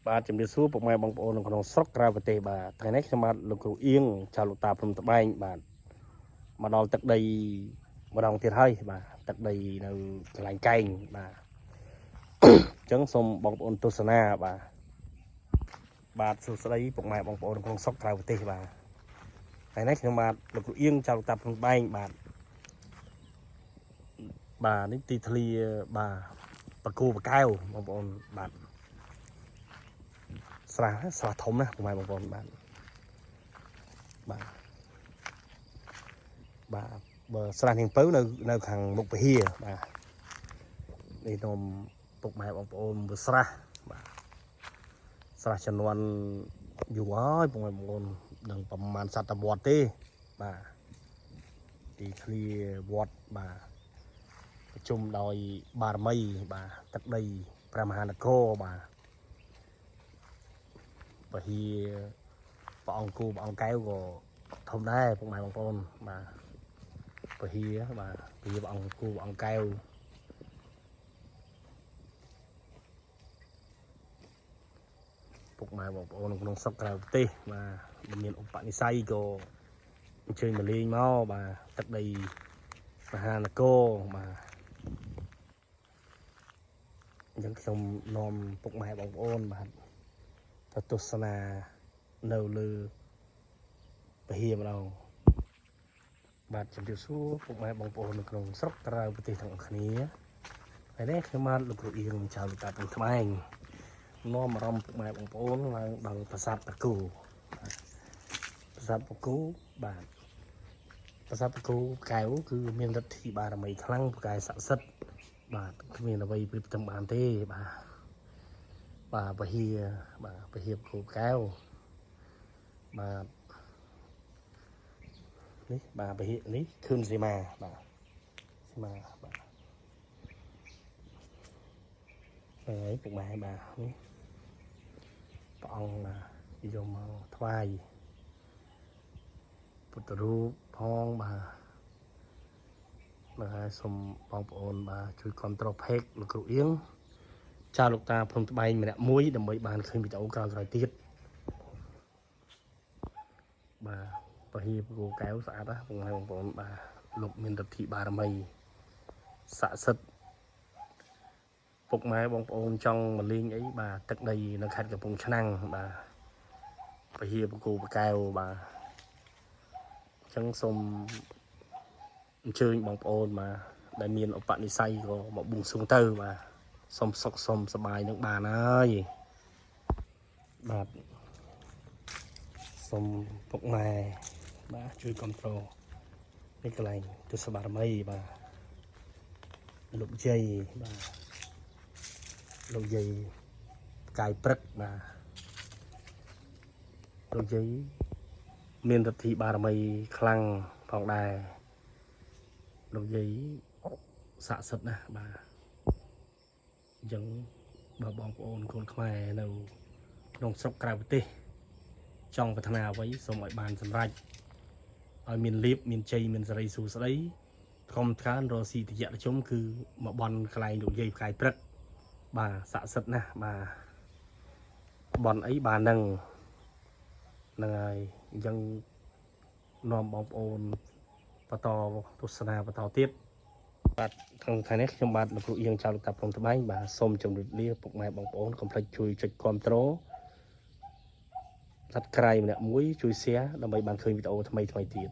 បាទជំរាបសួរពុកម៉ែបងប្អូននៅក្នុងស្រុកក្រៅប្រទេសបាទថ្ងៃនេះខ្ញុំបាទលោកគ្រូអៀងចៅលោកតាព្រំត្បែងបាទមកដល់ទឹកដីម្ដងទៀតហើយបាទទឹកដីនៅកន្លែងកែងបាទអញ្ចឹងសូមបងប្អូនទស្សនាបាទសួស្តីពុកម៉ែបងប្អូននៅក្នុងស្រុកក្រៅប្រទេសបាទថ្ងៃនេះខ្ញុំបាទលោកគ្រូអៀងចៅលោកតាព្រំត្បែងបាទនេះទីធ្លាបាទបកគូបកែវបងប្អូនបាទស្រះធំណាពុកម៉ែបងប្អូនបាទបើស្រះនាងពៅនៅខាងមុខពហិយបាទនេះនំពុកម៉ែបងប្អូនមើលស្រះបាទស្រះចំនួនយូរហើយពុកម៉ែបងប្អូនដឹងប្រមាណសតវត្សទេបាទទីធ្លាវត្តបាទប្រជុំដោយបារមីបាទទឹកដីព្រះមហានគរបាទពហិយព្រះអង្គគូព្រះអង្គកែវក៏ធំដែរពុកម៉ែបងប្អូនបាទពហិយបាទពហិយព្រះអង្គគូព្រះអង្គកែវពុកម៉ែបងប្អូនក្នុងស្រុកក្រៅប្រទេសបាទមានឧបនិស្ស័យក៏អញ្ជើញមកលេងមកបាទទឹកដីមហានគរបាទអញ្ចឹងខ្ញុំនាំពុកម៉ែបងប្អូនបាទទៅទស្សនានៅលើពហិយម្ដងបាទជំរាបសួរពុកម៉ែបងប្អូននៅក្នុងស្រុកក្រៅប្រទេសទាំងអស់គ្នាហើយនេះខ្ញុំបាទលោកគ្រូអៀងចៅលោកតាព្រំត្បែងនាំអារម្មណ៍ពុកម៉ែបងប្អូនឡើងដល់ប្រាសាទតាគូប្រាសាទតាគូបាទប្រាសាទតាគូកែវគឺមានឫទ្ធិបារមីខ្លាំងប្រកែស័ក្តិសិទ្ធិបាទគ្មានអ្វីប្រៀបផ្ទឹមបានទេបាទពហិយពហិយគូកែវបាទនេះបាទពហិយនេះខឿនសីមាបាទសីមាបាទហើយពុកម៉ែបាទនេះព្រះអង្គបាទយកមកថ្វាយពុទ្ធរូបផងបាទហើយសូមបងប្អូនបាទជួយគ្រប់គ្រងเพจលោកគ្រូអៀងចៅលោកតាព្រំត្បែងម្នាក់មួយដើម្បីបានឃើញវីដេអូក្រោយៗទៀតបាទពហិយគូកែវស្អាតណាស់បងប្អូនបាទលោកមានឫទ្ធិបារមីស័ក្តិសិទ្ធិពុកម៉ែបងប្អូនចង់មកលេងអីបាទទឹកដីនៅខេត្តកំពង់ឆ្នាំងបាទពហិយគូកែវបាទអញ្ចឹងសូមអញ្ជើញបងប្អូនបាទដែលមានឧបនិស្ស័យក៏មកបួងសួងទៅបាទសុំសុខសុំសប្បាយនឹងបានហើយបាទសូមពុកម៉ែបាទជួយគ្រប់គ្រងនេះកន្លែងទស្សបារមីបាទលោកយាយបាទលោកយាយផ្កាយព្រឹកបាទលោកយាយមានឫទ្ធិបារមីខ្លាំងផងដែរលោកយាយស័ក្តិសិទ្ធិណាស់បាទអញ្ចឹងបើបងប្អូនកូនខ្មែរនៅក្នុងស្រុកក្រៅប្រទេសចង់ប្រាថ្នាអ្វីសូមឲ្យបានសម្រេចឲ្យមានលៀបមានជ័យមានសេរីសួស្តីធំថ្កើនរស់ស៊ីតិយៈជុំគឺមកបន់កន្លែងលោកយាយផ្កាយព្រឹកបាទស័ក្តិសិទ្ធិណាស់បាទបន់អីបានហ្នឹងហើយអញ្ចឹងនាំបងប្អូនបន្តទស្សនាបន្តទៀតបាទខាងថ្ងៃនេះខ្ញុំបាទលោកគ្រូអៀងចៅលោកតាព្រំត្បែងបាទសូមជម្រាបលាពុកម៉ែបងប្អូនកុំភ្លេចជួយចុចគាំទ្រSubscribeម្នាក់មួយជួយ share ដើម្បីបានឃើញវីដេអូថ្មីៗទៀត